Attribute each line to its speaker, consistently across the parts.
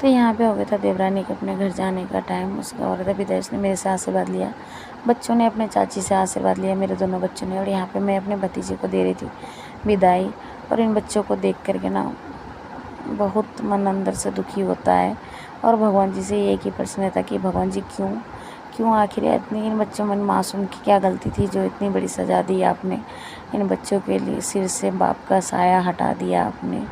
Speaker 1: तो यहाँ पे हो गया था देवरानी के अपने घर जाने का टाइम। उसका हो रहा था विदाई। उसने मेरे से आशीर्वाद लिया, बच्चों ने अपने चाची से आशीर्वाद लिया, मेरे दोनों बच्चों ने। और यहाँ पे मैं अपने भतीजे को दे रही थी विदाई। और इन बच्चों को देख करके ना बहुत मन अंदर से दुखी होता है। और भगवान जी से एक ही प्रश्न था कि भगवान जी क्यों आखिर इतनी इन बच्चों में मासूम की क्या गलती थी जो इतनी बड़ी सज़ा दी आपने इन बच्चों के लिए। सिर से बाप का साया हटा दिया आपने।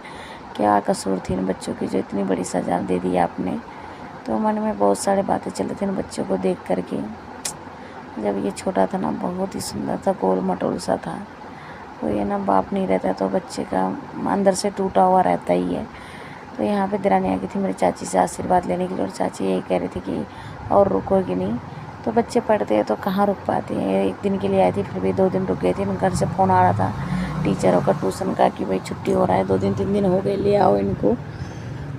Speaker 1: क्या कसूर थी इन बच्चों की जो इतनी बड़ी सज़ा दे दी आपने। तो मन में बहुत सारे बातें चल रही थी इन बच्चों को देख करके। जब ये छोटा था ना बहुत ही सुंदर था, गोल मटोल सा था। तो ये ना बाप नहीं रहता तो बच्चे का अंदर से टूटा हुआ रहता ही है। तो यहाँ पे दरानी आ गई थी मेरी चाची से आशीर्वाद लेने के लिए। और चाची यही कह रही थी कि और रुकोगी नहीं। तो बच्चे पढ़ते हैं तो कहाँ रुक पाते हैं। एक दिन के लिए आई थी, फिर भी 2 दिन रुक गए थे। घर से फ़ोन आ रहा था टीचरों का ट्यूशन का कि भाई छुट्टी हो रहा है, 2 दिन 3 दिन हो गए, ले आओ इनको।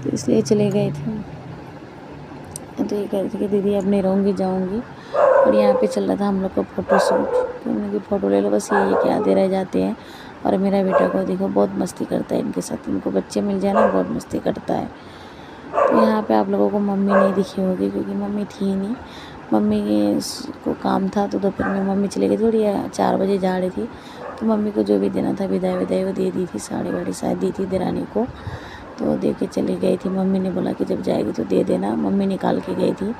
Speaker 1: तो इसलिए चले गए थे। तो ये कह रही थी कि दीदी अब नहीं रहूँगी, जाऊँगी। और यहाँ पे चल रहा था हम लोग का फ़ोटो शूट। तो उनकी फ़ोटो ले लो, बस ये कि आधे रह जाते हैं। और मेरा बेटा को देखो बहुत मस्ती करता है इनके साथ। इनको बच्चे मिल जाए ना बहुत मस्ती करता है। तो यहाँ पे आप लोगों को मम्मी नहीं दिखी होगी क्योंकि मम्मी थी नहीं। मम्मी को काम था तो दोपहर में मम्मी चली गई थी। थोड़ी 4 बजे जा रही थी। तो मम्मी को जो भी देना था विदाई वो दे दी थी। साड़ी वाड़ी शायद दी थी देरानी को, तो दे के चली गई थी। मम्मी ने बोला कि जब जाएगी तो दे देना। मम्मी निकाल के गई थी,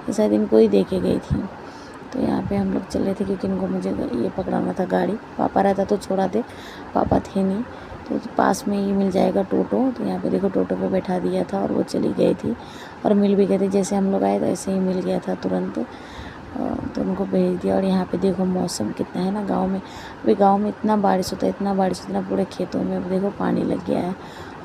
Speaker 1: तो शायद इनको ही दे के गई थी। तो यहाँ पे हम लोग चल रहे थे क्योंकि इनको मुझे ये पकड़ाना था गाड़ी। पापा रहता तो छोड़ा दे, पापा थे नहीं। तो पास में ही मिल जाएगा टोटो। तो यहाँ पे देखो टोटो पे बैठा दिया था और वो चली गई थी। और मिल भी गए थे, जैसे हम लोग आए तो ऐसे ही मिल गया था तुरंत। तो उनको भेज दिया। और यहाँ पे देखो मौसम कितना है ना गांव में। अभी गांव में इतना बारिश होता है, इतना बारिश होता है ना, पूरे खेतों में देखो पानी लग गया है।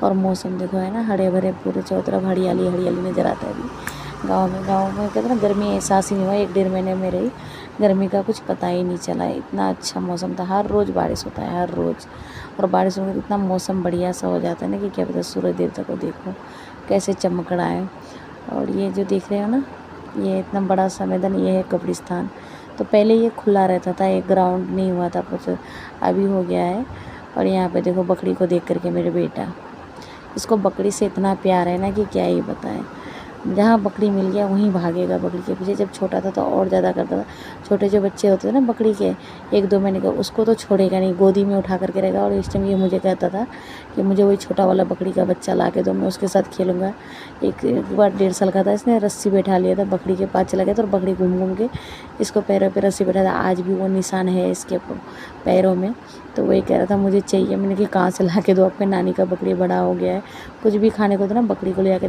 Speaker 1: और मौसम देखो है ना हरे भरे, पूरे चारों तरफ हरियाली नज़र आता है अभी गाँव में कहते हैं ना गर्मी एहसास ही नहीं हुआ। 1-1.5 महीने में रही, गर्मी का कुछ पता ही नहीं चला। इतना अच्छा मौसम था। हर रोज़ बारिश होता है, हर रोज़। और बारिश होने से इतना मौसम बढ़िया सा हो जाता है ना कि क्या पता। सूरज देवता को देखो कैसे चमक रहा है। और ये जो देख रहे हो ना, ये इतना बड़ा सा मैदान, ये है कब्रिस्तान। तो पहले ये खुला रहता था, एक ग्राउंड नहीं हुआ था कुछ, अभी हो गया है। और यहाँ पे देखो बकरी को देख करके मेरे बेटा, इसको बकरी से इतना प्यार है ना कि क्या ही बताएं। जहाँ बकरी मिल गया वहीं भागेगा बकरी के पीछे। जब छोटा था तो और ज़्यादा करता था। छोटे जो बच्चे होते थे ना बकरी के 1-2 महीने का, उसको तो छोड़ेगा नहीं, गोदी में उठा करके रहेगा। और इस टाइम ये मुझे कहता था कि मुझे वही छोटा वाला बकरी का बच्चा ला के दो, मैं उसके साथ खेलूँगा। एक बार 1.5 साल का था, इसने रस्सी बैठा लिया था, बकरी के पास चला गया था और बकरी घूम के इसको पैरों पर रस्सी बैठा था। आज भी वो निशान है इसके पैरों में। तो वही कह रहा था मुझे चाहिए। मैंने कि कहाँ से ला के दो, अपने नानी का बकरी बड़ा हो गया है, कुछ भी खाने को तो ना बकरी को ले आके